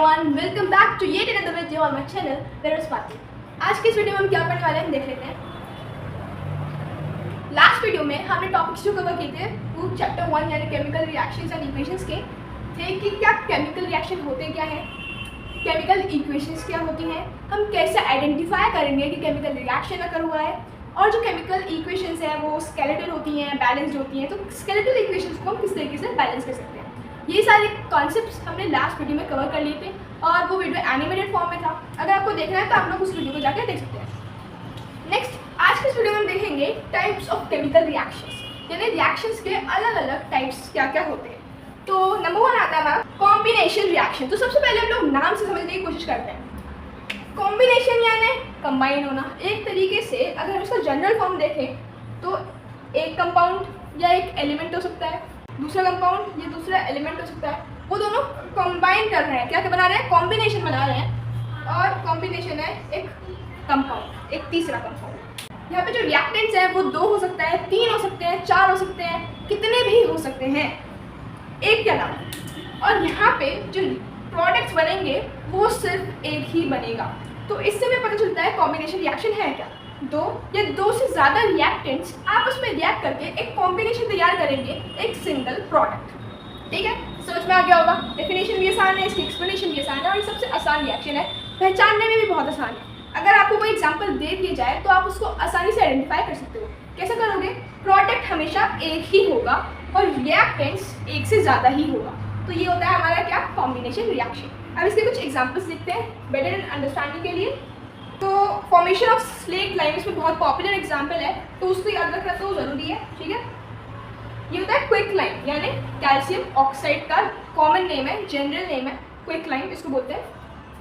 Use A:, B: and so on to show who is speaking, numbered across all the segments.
A: everyone, welcome back to yet another video on my channel, Veros Party. आज की इस video में हम क्या करने वाले हैं देख लेते हैं। लास्ट वीडियो में हमने टॉपिक्स जो कवर किए थे वो चैप्टर 1 यानी केमिकल रिएक्शंस एंड इक्वेशंस के थे कि क्या केमिकल रिएक्शन होते क्या हैं, केमिकल इक्वेशंस क्या होती हैं, हम कैसे आइडेंटिफाई करेंगे कि केमिकल रिएक्शन अगर हुआ है, और जो केमिकल इक्वेशंस हैं वो स्केलेटल होती हैं, बैलेंस्ड होती हैं, तो स्केलेटल इक्वेशंस को हम किस तरीके से बैलेंस कर सकते हैं। ये सारे कॉन्सेप्ट्स हमने लास्ट वीडियो में कवर कर लिए थे और वो वीडियो एनिमेटेड फॉर्म में था। अगर आपको देखना है तो आप लोग उस वीडियो को जाकर देख सकते हैं। नेक्स्ट, आज के इस वीडियो में हम देखेंगे टाइप्स ऑफ केमिकल रिएक्शंस, यानी रिएक्शंस के अलग अलग टाइप्स क्या क्या होते हैं। तो नंबर 1 आता है हमारा कॉम्बिनेशन रिएक्शन। तो सबसे पहले हम लोग नाम से समझने की कोशिश करते हैं। कॉम्बिनेशन यानी कंबाइन होना। एक तरीके से अगर हम इसका जनरल फॉर्म देखें तो एक कंपाउंड या एक एलिमेंट हो सकता है, दूसरा कंपाउंड या दूसरा एलिमेंट हो सकता है, वो दोनों कंबाइन कर रहे हैं, क्या क्या बना रहे हैं, कॉम्बिनेशन बना रहे हैं। और कॉम्बिनेशन है एक कंपाउंड, एक तीसरा कंपाउंड। यहाँ पे जो रिएक्टेंट्स हैं वो 2 हो सकता है, 3 हो सकते हैं, 4 हो सकते हैं, कितने भी हो सकते हैं एक के अलावा। और यहाँ पे जो प्रोडक्ट्स बनेंगे वो सिर्फ एक ही बनेगा। तो इससे हमें पता चलता है कॉम्बिनेशन रिएक्शन है क्या, 2 या 2 से ज़्यादा रिएक्टेंट्स आपस में रिएक्ट करके एक कॉम्बिनेशन तैयार करेंगे, एक सिंगल प्रोडक्ट। ठीक है, समझ में आ गया होगा। डेफिनेशन भी आसान है, इसकी एक्सप्लेनेशन भी आसान है और ये सबसे आसान रिएक्शन है, पहचानने में भी बहुत आसान है। अगर आपको कोई एग्जाम्पल दे दिया जाए तो आप उसको आसानी से आइडेंटिफाई कर सकते हो। कैसे करोगे, प्रोडक्ट हमेशा एक ही होगा और रिएक्टेंट्स एक से ज़्यादा ही होगा। तो ये होता है हमारा क्या, कॉम्बिनेशन रिएक्शन। अब इसके कुछ एग्जाम्पल्स लिखते हैं बेटर अंडरस्टैंडिंग के लिए। तो फॉर्मेशन ऑफ स्लेट लाइम इसमें बहुत पॉपुलर एग्जाम्पल है, तो उसको याद रखना तो ज़रूरी है। ठीक है, ये होता है क्विक लाइम, यानी कैल्शियम ऑक्साइड का कॉमन नेम है, जनरल नेम है, क्विक लाइम इसको बोलते हैं।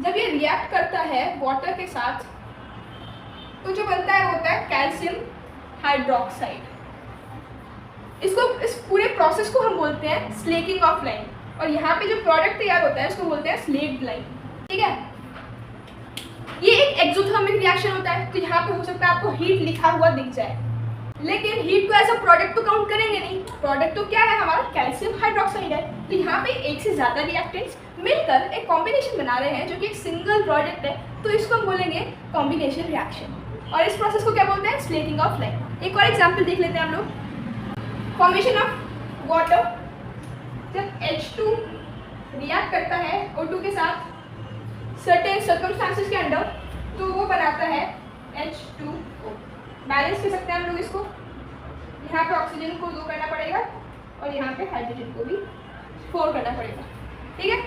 A: जब ये रिएक्ट करता है वाटर के साथ तो जो बनता है वो होता है कैल्शियम हाइड्रोक्साइड। इसको, इस पूरे प्रोसेस को हम बोलते हैं स्लेकिंग ऑफ लाइम, और यहाँ पे जो प्रोडक्ट तैयार होता है उसको बोलते हैं स्लेक्ड लाइम। ठीक है, ये एक एक्सोथर्मिक रिएक्शन होता है। तो यहाँ पे हो सकता है आपको हीट लिखा हुआ दिख जाए, लेकिन हीट को ऐसा प्रोडक्ट तो काउंट करेंगे नहीं। प्रोडक्ट तो क्या है हमारा, कैल्शियम हाइड्रोक्साइड है। तो यहाँ पे एक से ज़्यादा रिएक्टेंट्स मिलकर एक कॉम्बिनेशन बना रहे हैं जो कि एक सिंगल प्रोडक्ट है, तो इसको हम बोलेंगे कॉम्बिनेशन रिएक्शन। और इस प्रोसेस को क्या बोलते हैं, स्लेकिंग ऑफ लाइम। एक और एग्जाम्पल देख लेते हैं हम लोग। फॉर्मेशन ऑफ वाटर, जब H2 रिएक्ट करता है O2 के साथ सर्टेन सर्कमस्टांसेस के अंडर, तो वो बनाता है H2O। बैलेंस कर सकते हैं हम लोग इसको, यहाँ पे ऑक्सीजन को 2 करना पड़ेगा और यहाँ पे हाइड्रोजन को भी 4 करना पड़ेगा। ठीक है,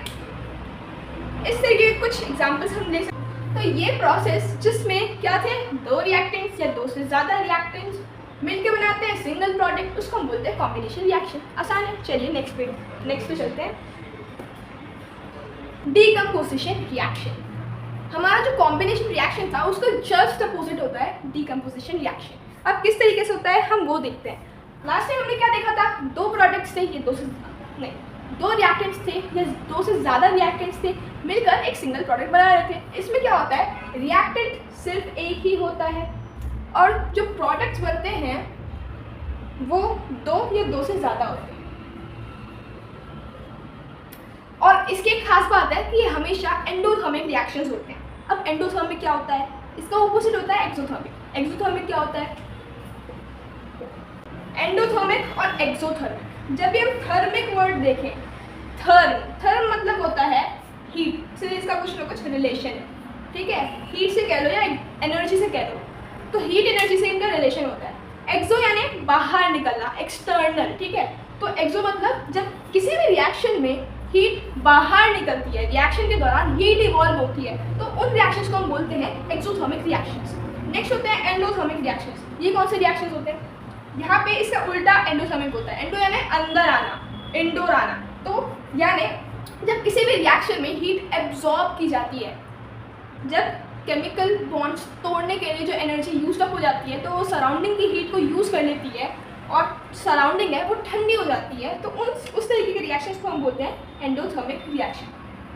A: इस तरीके के कुछ एग्जांपल्स हम ले सकते हैं। तो ये प्रोसेस जिसमें क्या थे, 2 रिएक्टेंट्स या 2 से ज़्यादा रिएक्टेंट्स मिलके बनाते हैं सिंगल प्रोडक्ट, उसको हम बोलते हैं कॉम्बिनेशन रिएक्शन। आसान है। चलिए नेक्स्ट पे चलते हैं। Decomposition reaction. हमारा जो कॉम्बिनेशन रिएक्शन था उसका जस्ट अपोजिट होता है डीकम्पोजिशन रिएक्शन। अब किस तरीके से होता है हम वो देखते हैं। लास्ट टाइम हमने क्या देखा था, 2 प्रोडक्ट्स थे, ये 2 से नहीं 2 रिएक्टेंट्स थे या 2 से ज़्यादा रिएक्टेंट्स थे, मिलकर एक सिंगल प्रोडक्ट बना रहे थे। इसमें क्या होता है, रिएक्टेंट सिर्फ एक ही होता है और जो प्रोडक्ट्स बनते हैं वो 2 या 2 से ज़्यादा होते हैं। और इसकी एक खास बात है कि ये हमेशा एंडोथर्मिक रिएक्शंस होते हैं। अब एंडोथर्मिक क्या होता है, इसका ऑपोजिट होता है एक्सोथर्मिक। एक्सोथर्मिक क्या होता है, एंडोथर्मिक और एक्सोथर्मिक। जब भी हम थर्मिक वर्ड देखें, थर्म मतलब होता है हीट से, इसका कुछ ना कुछ रिलेशन है। ठीक है, हीट से कह लो या एनर्जी से कह लो, तो हीट एनर्जी से इनका रिलेशन होता है। एक्सो यानी बाहर निकलना, एक्सटर्नल। ठीक है, तो एक्सो मतलब जब किसी भी रिएक्शन में हीट बाहर निकलती है, रिएक्शन के दौरान हीट इवॉल्व होती है, तो उन रिएक्शंस को हम बोलते हैं एक्सोथर्मिक रिएक्शंस। नेक्स्ट होते हैं एंडोथर्मिक रिएक्शंस। ये कौन से रिएक्शंस होते हैं, यहाँ पे इसका उल्टा एंडोथर्मिक होता है। एंडो यानी अंदर आना, इंडोर आना। तो यानी जब किसी भी रिएक्शन में हीट एब्जॉर्ब की जाती है, जब केमिकल बॉन्ड्स तोड़ने के लिए जो एनर्जी यूज अप हो जाती है तो वो सराउंडिंग की हीट को यूज़ कर लेती है और सराउंडिंग है वो ठंडी हो जाती है, तो उस तरीके के रिएक्शंस को हम बोलते हैं एंडोथर्मिक रिएक्शन।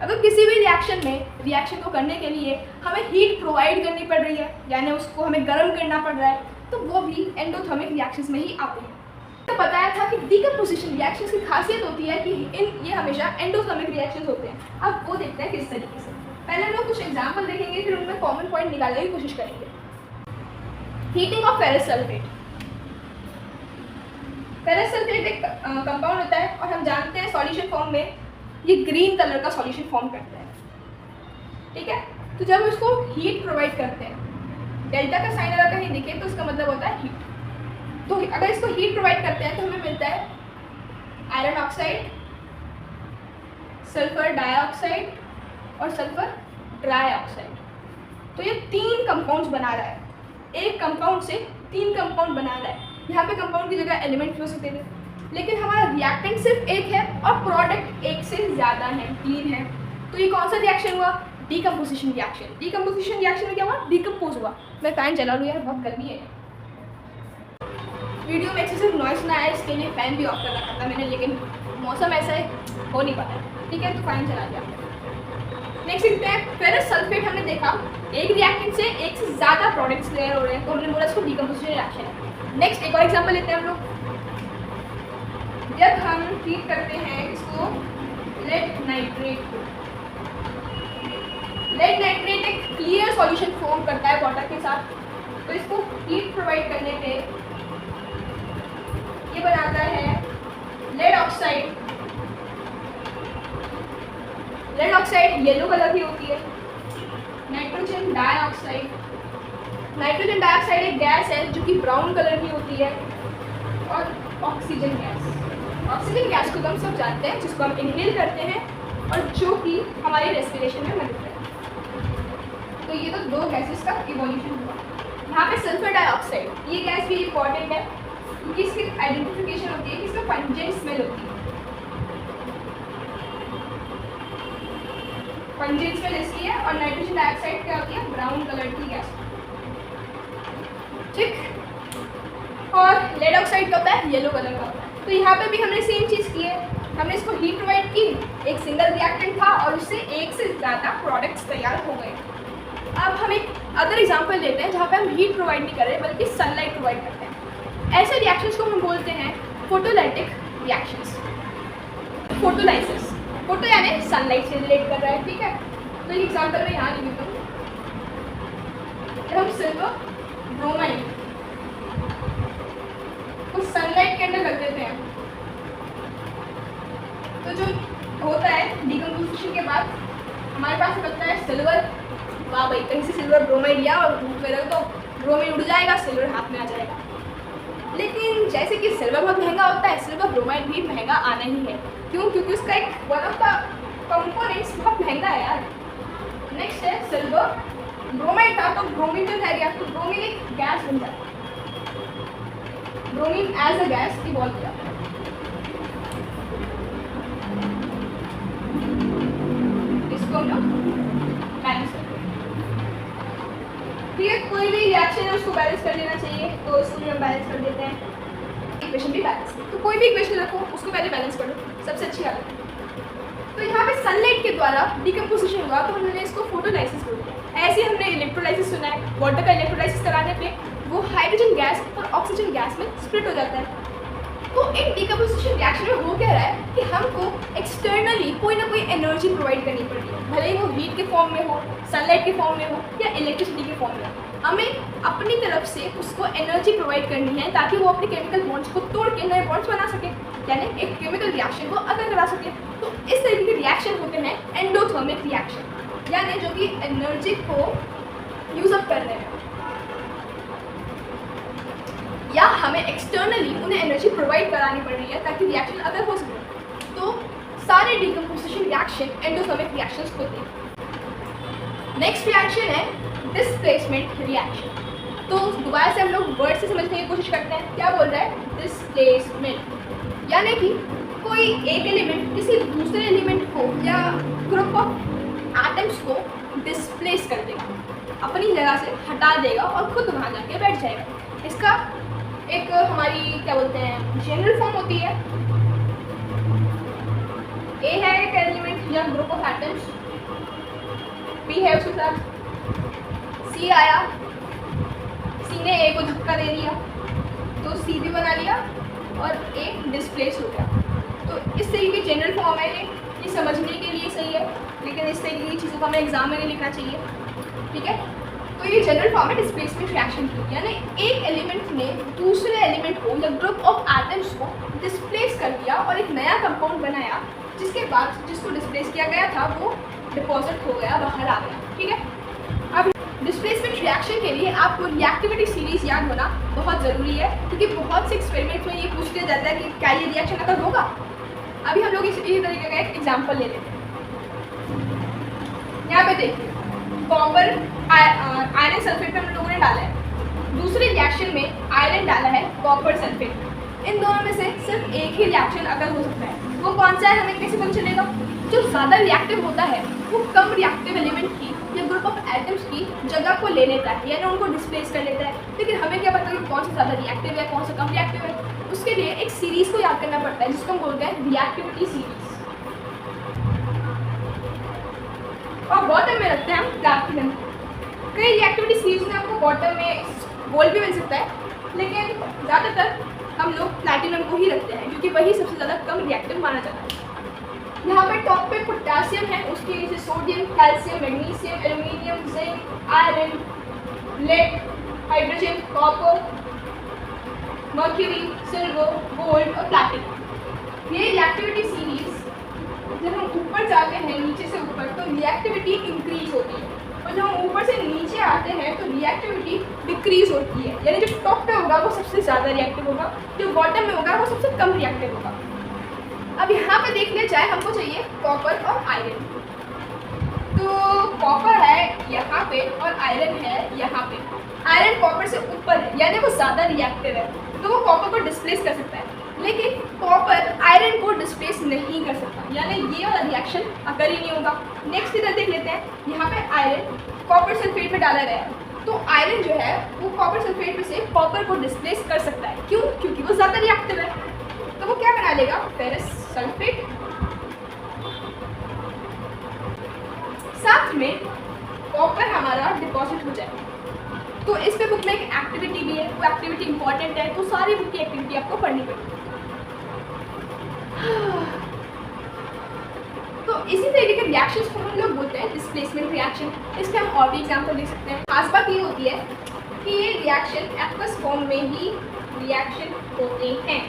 A: अगर किसी भी रिएक्शन में रिएक्शन को करने के लिए हमें हीट प्रोवाइड करनी पड़ रही है, यानी उसको हमें गर्म करना पड़ रहा है, तो वो भी एंडोथर्मिक रिएक्शंस में ही आते हैं। तो बताया था कि डीकम्पोजिशन रिएक्शंस की खासियत होती है कि ये हमेशा एंडोथर्मिक रिएक्शंस होते हैं। अब वो देखते हैं किस तरीके से। पहले हम लोग कुछ एग्जांपल देखेंगे, फिर उनमें कॉमन पॉइंट निकालने की कोशिश करेंगे। Heating of ferrous sulphate. Ferrous sulphate एक कंपाउंड होता है और हम जानते हैं सॉल्यूशन फॉर्म में ये ग्रीन कलर का सॉल्यूशन फॉर्म करता है, ठीक है। तो जब उसको हीट प्रोवाइड करते हैं, डेल्टा का साइन अगर कहीं दिखे तो उसका मतलब होता है हीट। तो अगर इसको हीट प्रोवाइड करते हैं तो हमें मिलता है आयरन ऑक्साइड, सल्फर डाइऑक्साइड और सल्फर ट्राई ऑक्साइड। तो ये 3 कंपाउंड्स बना रहा है, एक कंपाउंड से 3 कंपाउंड बना रहा है। यहाँ पे कंपाउंड की जगह एलिमेंट हो सकते थे, लेकिन हमारा रिएक्टेंट सिर्फ एक है और प्रोडक्ट एक से ज़्यादा है, 3 है। तो ये कौन सा रिएक्शन हुआ? Decomposition reaction. डीकम्पोजिशन रिएक्शन में क्या हुआ? डीकम्पोज हुआ। मैं फैन चला लूँ यार, बहुत गर्मी है। वीडियो में एक्सेसिव नॉइस ना आए इसके लिए फ़ैन भी ऑफ कर रखा था मैंने, लेकिन मौसम ऐसा है, हो नहीं पाता, ठीक है, तो फ़ैन चला दिया। नेक्स्ट देखते हैं फेरस सल्फेट। हमने देखा एक रिएक्टेंट से एक से ज़्यादा प्रोडक्ट्स तैयार हो रहे हैं, तो हमने बोला इसको डीकम्पोजिशन रिएक्शन है। नेक्स्ट एक और एग्जाम्पल लेते हैं हम लोग। जब हम हीट करते हैं इसको लेड नाइट्रेट को, लेड नाइट्रेट एक क्लियर सॉल्यूशन फॉर्म करता है वाटर के साथ, तो इसको हीट प्रोवाइड करने पे ये बनाता है lead oxide. Lead oxide yellow colour की होती है। नाइट्रोजन डाइऑक्साइड, नाइट्रोजन डाइऑक्साइड एक गैस है जो कि ब्राउन कलर की होती है। और ऑक्सीजन गैस, ऑक्सीजन गैस को हम सब जानते हैं, जिसको हम इनहेल करते हैं और जो कि हमारे रेस्पिरेशन में मदद करती है। तो ये तो 2 गैसेस का इवोल्यूशन हुआ। यहाँ पे सल्फर डाइऑक्साइड, ये गैस भी इंपॉर्टेंट है क्योंकि इसकी आइडेंटिफिकेशन होती है कि इसमें पंजेंट स्मेल होती है। पंजेंट स्मेल इसकी है और नाइट्रोजन डाइऑक्साइड क्या होती है? ब्राउन कलर की गैस, ठीक। और लेड ऑक्साइड का होता है येलो कलर का होता है। तो यहाँ पे भी हमने सेम चीज़ की है, हमने इसको हीट प्रोवाइड की, एक सिंगल रिएक्टेंट था और उससे एक से ज़्यादा प्रोडक्ट्स तैयार हो गए। अब हम एक अदर एग्जांपल लेते हैं जहाँ पे हम हीट प्रोवाइड नहीं कर रहे बल्कि सनलाइट प्रोवाइड करते हैं। ऐसे रिएक्शंस को हम बोलते हैं फोटोलाइटिक रिएक्शंस। फोटोलाइसिस, फोटो यानी सनलाइट से रिलेट कर रहा है, ठीक है। तो एक एग्जांपल मैं यहाँ लिख देता हूँ। जब हम सिल्वर ब्रोमाइड को सनलाइट के अंदर रख देते हैं तो जो होता है डीकम्पोजिशन के बाद हमारे पास बचता है सिल्वर। वाह भाई, कहीं से सिल्वर ब्रोमाइड लिया और धूप में रख दो, ब्रोमाइड उड़ जाएगा, सिल्वर हाथ में आ जाएगा। लेकिन जैसे कि सिल्वर बहुत महंगा होता है, सिल्वर ब्रोमाइड भी महंगा आना ही है। क्यों? क्योंकि उसका एक वन ऑफ द कंपोनेंट्स बहुत महंगा है यार। नेक्स्ट है सिल्वर ब्रोमाइड था, तो ब्रोमीन जो है तो ब्रोमीन एक गैस बन जाता है, bromine as a gas evolve किया। इसको हम लोग बैलेंस करते हैं, ठीक है। कोई भी रिएक्शन है उसको बैलेंस कर लेना चाहिए, तो इसको हम बैलेंस कर देते हैं। इक्वेशन भी बैलेंस, तो कोई भी इक्वेशन रखो उसको पहले बैलेंस कर लो, सबसे अच्छी बात है। तो यहाँ पे सनलाइट के द्वारा डिकम्पोजिशन हुआ तो हमने इसको फोटोलाइसिस बोल दिया। ऐसे ही हमने इलेक्ट्रोलाइसिस सुना है, वाटर का इलेक्ट्रोलाइसिस कराने पे वो हाइड्रोजन गैस और ऑक्सीजन गैस में स्प्लिट हो जाता है। तो एक डिकम्पोजिशन रिएक्शन में हो क्या रहा है कि हमको एक्सटर्नली कोई ना कोई एनर्जी प्रोवाइड करनी पड़ती है, भले ही वो हीट के फॉर्म में हो, सनलाइट के फॉर्म में हो या इलेक्ट्रिसिटी के फॉर्म में हो। हमें अपनी तरफ से उसको एनर्जी प्रोवाइड करनी है ताकि वो अपने केमिकल बॉन्ड्स को तोड़ के नए बॉन्ड्स बना सके, यानी एक केमिकल रिएक्शन को अगर करा सके। तो इस तरीके के रिएक्शन होते हैं एंडोथर्मिक रिएक्शन, यानी जो कि एनर्जी को यूज अप कर रहे हैं या हमें एक्सटर्नली उन्हें एनर्जी प्रोवाइड करानी पड़ रही है ताकि रिएक्शन अगर हो सके। तो सारे डिकम्पोजिशन रिएक्शन एंडोथर्मिक रिएक्शंस होते हैं। नेक्स्ट रिएक्शन है डिस्प्लेसमेंट रिएक्शन। तो दोबारा से हम लोग वर्ड से समझने की कोशिश करते हैं। क्या बोल रहा है? डिस्प्लेसमेंट, यानी कि कोई एक एलिमेंट किसी दूसरे एलिमेंट को या ग्रुप ऑफ एटम्स को डिस्प्लेस कर देगा, अपनी जगह से हटा देगा और खुद वहाँ जाके बैठ जाएगा। इसका एक हमारी क्या बोलते हैं जनरल फॉर्म होती है। ए है एक एलिमेंट या ग्रुप ऑफ एटम्स, बी है उसके साथ, सी आया, सी ने ए को धक्का दे दिया तो सी भी बना लिया, और A डिस्प्लेस हो गया। तो इस तरीके की जनरल फॉर्म है ये समझने के लिए सही है, लेकिन इस तरीके की चीज़ों को हमें एग्जाम में नहीं लिखना चाहिए, ठीक है। तो ये जनरल फॉर्म है डिस्प्लेसमेंट रिएक्शन की, यानी एक एलिमेंट ने दूसरे एलिमेंट को या ग्रुप ऑफ एटम्स को डिस्प्लेस कर दिया और एक नया कंपाउंड बनाया, जिसके बाद जिसको डिस्प्लेस किया गया था वो डिपॉजिट हो गया, बाहर आ गया, ठीक है। अब डिस्प्लेसमेंट रिएक्शन के लिए आपको रिएक्टिविटी सीरीज याद होना बहुत ज़रूरी है, क्योंकि बहुत से एक्सपेरिमेंट्स में ये पूछ लिया जाता है कि क्या ये रिएक्शन अगर होगा। अभी हम लोग इसी तरीके का एक एग्जाम्पल ले लेते हैं। यहाँ पे देखिए कॉपर आयरन सल्फेट पे हम लोगों ने डाला है, दूसरे रिएक्शन में आयरन डाला है कॉपर सल्फेट। इन दोनों में से सिर्फ एक ही रिएक्शन अगर हो सकता है, वो कौन सा है हमें कैसे पता चलेगा? जो ज़्यादा रिएक्टिव होता है वो कम रिएक्टिव एलिमेंट की या ग्रुप ऑफ एटम्स की जगह को ले लेता है, यानी उनको डिस्प्लेस कर लेता है। लेकिन हमें क्या पता कि कौन सा ज़्यादा रिएक्टिव है, कौन सा कम रिएक्टिव है? उसके लिए एक सीरीज़ को याद करना पड़ता है, जिसको हम बोलते हैं रिएक्टिविटी सीरीज। और बॉटम में रखते हैं हम प्लैटिनम। कई रिएक्टिविटी सीरीज में आपको बॉटम में गोल्ड भी मिल सकता है, लेकिन ज़्यादातर हम लोग प्लैटिनम को ही रखते हैं, क्योंकि वही सबसे ज़्यादा कम रिएक्टिव माना जाता है। यहाँ पे टॉप पे पोटेशियम है, उसके नीचे sodium, calcium, magnesium, aluminium, zinc, iron, lead, hydrogen, copper, mercury, silver, gold और प्लैटिनम। ये रिएक्टिविटी सीरीज जब हम ऊपर जाते हैं नीचे से ऊपर तो रिएक्टिविटी इंक्रीज होती है, और जब हम ऊपर से नीचे आते हैं तो रिएक्टिविटी डिक्रीज होती है। यानी जो टॉप पे होगा वो सबसे ज़्यादा रिएक्टिव होगा, जो बॉटम में होगा वो सबसे कम रिएक्टिव होगा। अब यहाँ पे देख लिया जाए, हमको चाहिए कॉपर और आयरन। तो कॉपर है यहाँ पे और आयरन है यहाँ पे। आयरन कॉपर से ऊपर है, यानी वो ज़्यादा रिएक्टिव है, तो वो कॉपर को डिस्प्लेस कर सकता है, लेकिन कॉपर आयरन को डिस्प्लेस नहीं कर सकता, यानी ये वाला रिएक्शन अगर ही नहीं होगा। नेक्स्ट इधर देख लेते हैं, यहाँ पे आयरन कॉपर सल्फेट में डाला गया है, तो आयरन जो है वो कॉपर सल्फेट में से कॉपर को डिस्प्लेस कर सकता है। क्यों? क्योंकि वो ज़्यादा रिएक्टिव है। तो वो क्या बना लेगा? Ferrous sulphate. साथ में कॉपर हमारा डिपॉजिट हो जाएगा। तो इस पे बुक में एक एक्टिविटी भी है, वो एक्टिविटी इंपॉर्टेंट है, तो सारी बुक की एक्टिविटी आपको पढ़नी पड़ेगी। तो इसी तरीके के रिएक्शंस को हम लोग बोलते हैं डिस्प्लेसमेंट रिएक्शन। इसके हम और भी एग्जाम्पल देख सकते हैं। खास बात ये होती है कि ये रिएक्शन एक्वस फॉर्म में ही रिएक्शन होते हैं,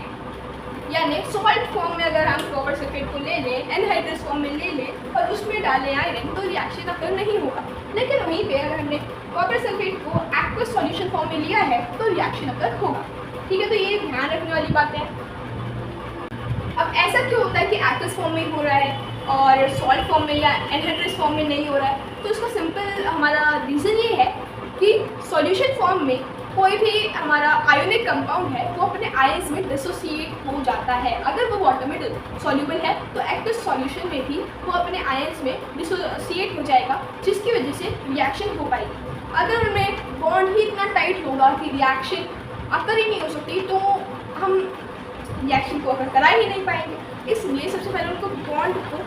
A: यानी सॉल्ट फॉर्म में अगर हम कॉपर सल्फेट को ले लें, एनहाइड्रस फॉर्म में ले लें और उसमें डालें आयरन, तो रिएक्शन अगर नहीं होगा। लेकिन वहीं पे अगर हमने कॉपर सल्फेट को एक्वस सॉल्यूशन फॉर्म में लिया है तो रिएक्शन अगर होगा, ठीक है। तो ये ध्यान रखने वाली बात है। अब ऐसा क्यों होता है कि एक्वस फॉर्म में हो रहा है और सॉल्ट फॉर्म में या एनहाइड्रस फॉर्म में नहीं हो रहा है? तो इसका सिंपल हमारा रीज़न ये है कि सॉल्यूशन फॉर्म में कोई भी हमारा आयोनिक कंपाउंड है वो अपने आयंस में डिसोसिएट हो जाता है। अगर वो वाटर में सॉल्यूबल है तो एक्वस सॉल्यूशन में भी वो अपने आयंस में डिसोसिएट हो जाएगा, जिसकी वजह से रिएक्शन हो पाएगी। अगर उनमें बॉन्ड ही इतना टाइट होगा कि रिएक्शन अकर ही नहीं हो सकती, तो हम रिएक्शन को अगर करा ही नहीं पाएंगे। इसलिए सबसे पहले उनको बॉन्ड को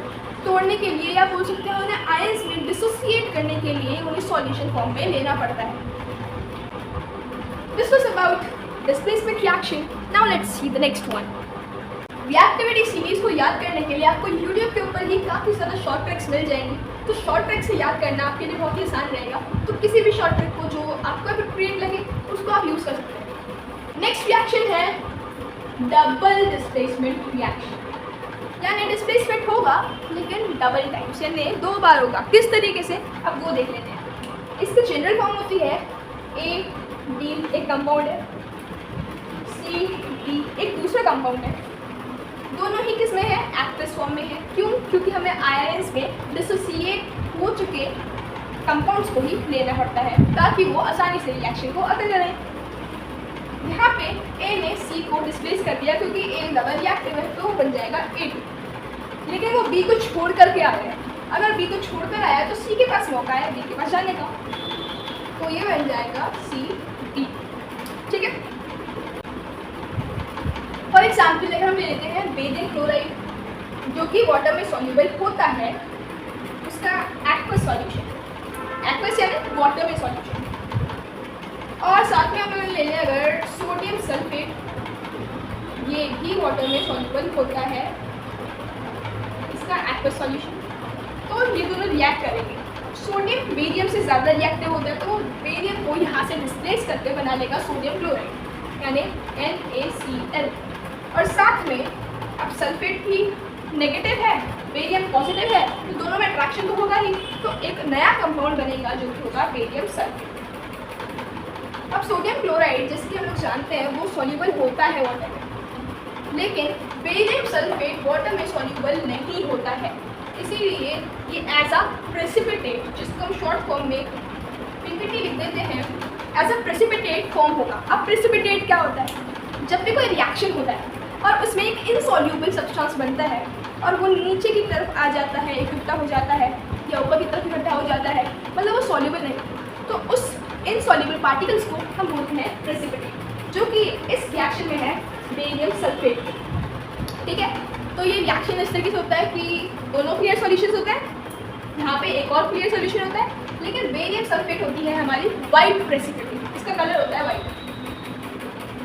A: तोड़ने के लिए या बोल सकते हैं उन्हें आयंस में डिसोसिएट करने के लिए उन्हें सॉल्यूशन फॉर्म में लेना पड़ता है। This was about displacement reaction. Now let's see the next one. Reactivity series को याद करने के लिए आपको YouTube के ऊपर ही काफ़ी ज़्यादा शॉर्ट ट्रिक्स मिल जाएंगी, तो शॉर्ट ट्रिक से याद करना आपके लिए बहुत ही आसान रहेगा। तो किसी भी शॉर्ट ट्रिक को जो आपको अप्रोप्रिएट लगे उसको आप यूज़ कर सकते हैं। नेक्स्ट रिएक्शन है डबल डिस्प्लेसमेंट रिएक्शन, यानी डिस्प्लेसमेंट होगा लेकिन डबल टाइम्स, यानी 2 बार होगा। किस तरीके से, अब वो देख लेते हैं। इसकी जनरल फॉर्म होती है A D एक कंपाउंड है, C D एक दूसरा कंपाउंड है। दोनों ही किस में है? एक्वस फॉर्म में है। क्यों? क्योंकि हमें आयंस में डिसोसिएट हो चुके कंपाउंड्स को ही लेना पड़ता है ताकि वो आसानी से रिएक्शन को अकर करें। यहाँ पे A ने C को डिस्प्लेस कर दिया क्योंकि A डबल रिएक्टिव है, तो वो बन जाएगा A2। लेकिन वो B को छोड़ करके आ गया। अगर B को छोड़ कर आया तो C के पास मौका है B के पास जाने का, तो ये बन जाएगा CD, ठीक है। फॉर एग्जाम्पल अगर हम ले लेते हैं बेरियम क्लोराइड, जो कि वाटर में सॉल्यूबल होता है, उसका एक्वस सॉल्यूशन, एक्वस यानी वाटर में सॉल्यूशन। और साथ में हम ले लें अगर सोडियम सल्फेट, ये भी वाटर में सॉल्युबल होता है, इसका एक्वस सॉल्यूशन। तो ये दोनों रिएक्ट करेंगे। सोडियम बेरियम से ज़्यादा रिएक्टिव होता है, तो बेरियम को यहाँ से डिस्प्लेस करके बना लेगा सोडियम क्लोराइड यानी NaCl। और साथ में अब सल्फेट भी नेगेटिव है, बेरियम पॉजिटिव है, तो दोनों में अट्रैक्शन तो होगा ही, तो एक नया कंपाउंड बनेगा जो कि होगा बेरियम सल्फेट। अब सोडियम क्लोराइड जैसे कि हम लोग जानते हैं वो सॉल्युबल होता है वाटर में, लेकिन बेरियम सल्फेट वाटर में सॉल्युबल नहीं होता है, इसीलिए ये एज अ प्रेसिपिटेट, जिसको हम शॉर्ट फॉर्म में PPT लिख देते हैं, एज अ प्रेसिपिटेट फॉर्म होगा। अब प्रेसिपिटेट क्या होता है? जब भी कोई रिएक्शन होता है और उसमें एक इनसॉल्युबल सब्सटेंस बनता है और वो नीचे की तरफ आ जाता है, इकट्ठा हो जाता है, या ऊपर की तरफ इकट्ठा हो जाता है, मतलब वो सॉल्युबल नहीं, तो उस इनसॉल्युबल पार्टिकल्स को हम बोलते हैं प्रेसिपिटेट, जो कि इस रिएक्शन में है बेरियम सल्फेट। ठीक है, तो ये रिएक्शन इस तरीके से होता है कि दोनों क्लियर सॉल्यूशंस होते हैं, यहाँ पे एक और क्लियर सॉल्यूशन होता है, लेकिन बेरियम सल्फेट होती है हमारी वाइट प्रेसिपिटेट, इसका कलर होता है वाइट।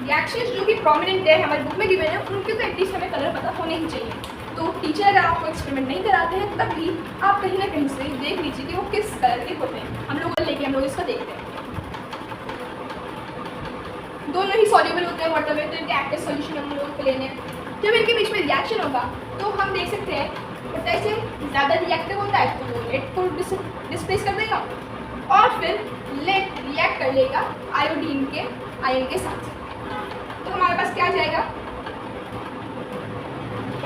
A: रिएक्शंस जो कि प्रोमिनेंट है हमारी बुक में गिवन है, उनके तो एटलीस्ट हमें कलर पता होने ही चाहिए। तो टीचर अगर आपको एक्सपेरिमेंट नहीं कराते हैं तब भी आप कहीं ना कहीं से देख लीजिए कि वो किस कलर के होते हैं। हम लोग लेके हम लोग इसका देखते हैं। दोनों ही सॉल्युबल होते हैं वाटर में, तो इनके एक्टिव सॉल्यूशन हम लोग को लेने हैं। जब इनके बीच में रिएक्शन होगा तो हम देख सकते हैं पोटेशियम ज़्यादा रिएक्टिव होता है तो वो लेड को डिस्प्लेस कर देगा और फिर लेड रिएक्ट कर लेगा आयोडीन के आयन के साथ। तो हमारे पास क्या जाएगा?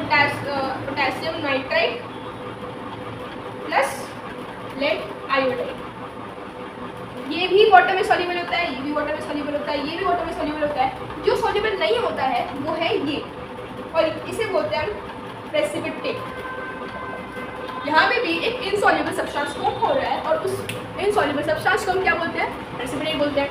A: Potassium nitride plus lead iodide. ये भी वाटर में सॉल्युबल होता है, ये भी वाटर में सॉल्युबल होता है, ये भी वाटर में सॉल्युबल होता है। जो सॉल्युबल नहीं होता है वो है ये, और इसे बोलते हैं प्रेसिपिटेट। यहाँ पे भी एक इनसॉल्युबल सब्सटेंस फॉर्म हो रहा है और उस इनसॉल्युबल सब्सटेंस को हम क्या बोलते हैं? प्रेसिपिटेट बोलते हैं।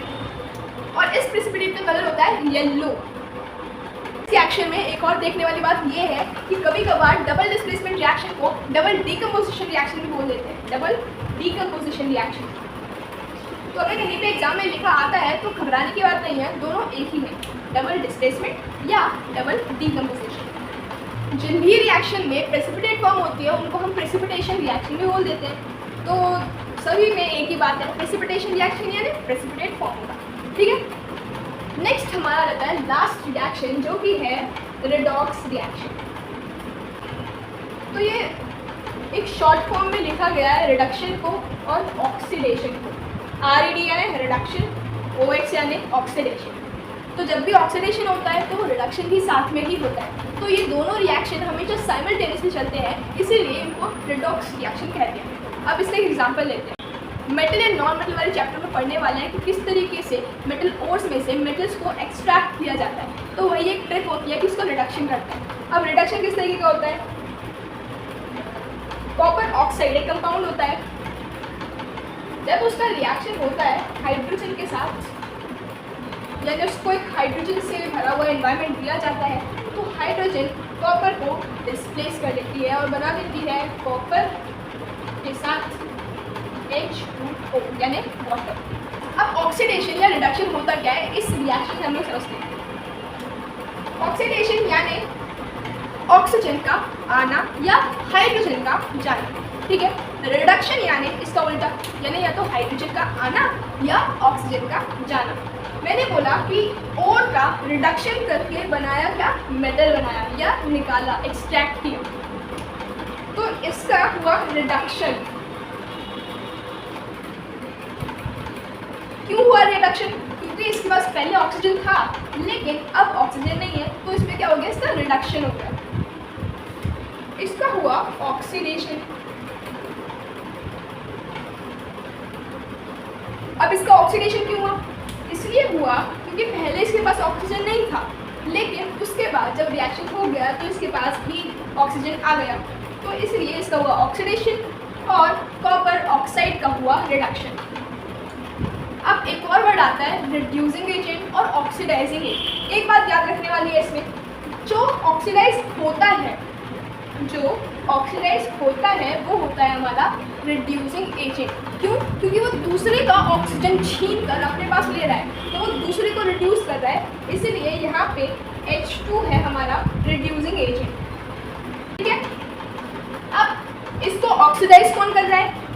A: और इस प्रेसिपिटेट का कलर होता है येलो। इस रिएक्शन में एक और देखने वाली बात ये है कि कभी कभार डबल डिस्प्लेसमेंट रिएक्शन को डबल डीकम्पोजिशन रिएक्शन भी बोल देते हैं, डबल डीकम्पोजिशन रिएक्शन। तो अगर कहीं पे एग्जाम में लिखा आता है तो घबराने की बात नहीं है, दोनों एक ही है, डबल डिस्प्लेसमेंट या डबल डीकम्पोजिशन। जिन भी रिएक्शन में प्रेसिपिटेट फॉर्म होती है उनको हम प्रेसिपिटेशन रिएक्शन भी बोल देते हैं। तो सभी में एक ही बात है, प्रेसिपिटेशन रिएक्शन यानी प्रेसिपिटेट फॉर्म होगा। ठीक है, नेक्स्ट हमारा रहता है लास्ट रिएक्शन जो कि है रेडॉक्स रिएक्शन। तो ये एक शॉर्ट फॉर्म में लिखा गया है रिडक्शन को और ऑक्सीडेशन को। RED यानी रिडक्शन, OX यानी ऑक्सीडेशन। तो जब भी ऑक्सीडेशन होता है तो वो रिडक्शन भी साथ में ही होता है। तो ये दोनों रिएक्शन हमेशा साइमल्टेनियसली चलते हैं, इसीलिए इनको रेडॉक्स रिएक्शन कहते हैं। अब इसका एक एग्जांपल लेते हैं। मेटल एंड नॉन मेटल वाले चैप्टर में पढ़ने वाले हैं कि किस तरीके से मेटल ओर्स में से मेटल्स को एक्सट्रैक्ट किया जाता है। तो वही एक ट्रिक होती है कि इसको रिडक्शन करते हैं। अब रिडक्शन किस तरीके का होता है? कॉपर ऑक्साइड एक कंपाउंड होता है, जब उसका रिएक्शन होता है हाइड्रोजन के साथ, यानी उसको एक हाइड्रोजन से भरा हुआ एनवायरनमेंट दिया जाता है, तो हाइड्रोजन कॉपर को डिस्प्लेस कर देती है और बना देती है कॉपर के साथ H2O यानी वाटर। अब ऑक्सीडेशन या रिडक्शन होता क्या है, इस रिएक्शन से हम लोग समझते हैं। ऑक्सीडेशन यानी ऑक्सीजन का आना या हाइड्रोजन का जाना। ठीक है, रिडक्शन यानी इसका उल्टा, यानी या तो हाइड्रोजन का आना या ऑक्सीजन का जाना। मैंने बोला कि ओर का रिडक्शन करके बनाया क्या? मेटल बनाया या निकाला, एक्सट्रैक्ट किया, तो इसका हुआ रिडक्शन। क्यों हुआ रिडक्शन? क्योंकि इसके पास पहले ऑक्सीजन था लेकिन अब ऑक्सीजन नहीं है, तो इसमें क्या हो गया? इसका रिडक्शन हो गया, इसका हुआ ऑक्सीडेशन। अब इसका ऑक्सीडेशन क्यों हुआ? इसलिए हुआ क्योंकि पहले इसके पास ऑक्सीजन नहीं था, लेकिन उसके बाद जब रिएक्शन हो गया तो इसके पास भी ऑक्सीजन आ गया, तो इसलिए इसका हुआ ऑक्सीडेशन और कॉपर ऑक्साइड का हुआ रिडक्शन। अब एक और वर्ड आता है रिड्यूसिंग एजेंट और ऑक्सीडाइजिंग एजेंट। एक बात याद रखने वाली है इसमें, जो ऑक्सीडाइज होता है वो होता है हमारा रिड्यूसिंग एजेंट। क्यों? क्योंकि वो दूसरे का ऑक्सीजन छीन कर अपने पास ले रहा है, तो वो दूसरे को रिड्यूस कर रहा है, इसीलिए यहाँ पे H2 है हमारा रिड्यूसिंग एजेंट, ठीक है। अब इसको ऑक्सीडाइज कौन कर रहा है?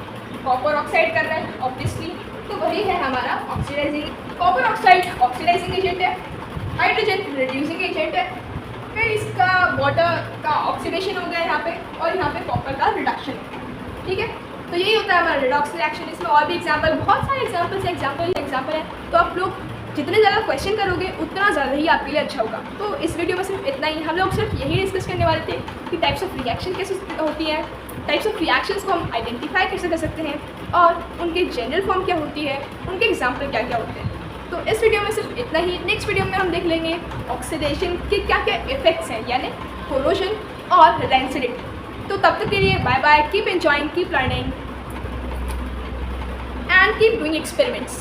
A: कॉपर ऑक्साइड कर रहा है ऑब्वियसली, तो वही है हमारा oxidising. Copper oxide oxidising agent है, हाइड्रोजन रिड्यूसिंग एजेंट है, फिर इसका वाटर का ऑक्सीडेशन हो गया यहाँ पे, और यहाँ पे कॉपर का रिडक्शन हो गया, ठीक है। तो यही होता है हमारा रिडॉक्स रिएक्शन। इसमें और भी एग्जाम्पल, बहुत सारे एग्जाम्पल है, तो आप लोग जितने ज़्यादा क्वेश्चन करोगे उतना ज़्यादा ही आपके लिए अच्छा होगा। तो इस वीडियो में सिर्फ इतना ही, हम लोग सिर्फ यही डिस्कस करने वाले थे कि टाइप्स ऑफ रिएक्शन कैसे होती है, टाइप्स ऑफ रिएक्शंस को हम आइडेंटिफाई कैसे कर सकते हैं, और उनकी जनरल फॉर्म क्या होती है, उनके एग्जाम्पल क्या क्या होते हैं। तो इस वीडियो में सिर्फ इतना ही। नेक्स्ट वीडियो में हम देख लेंगे ऑक्सीडेशन के क्या क्या इफेक्ट्स हैं, यानी कोरोजन और रेंसिडिटी। तो तब तक के लिए bye bye, keep enjoying, keep learning and keep doing experiments.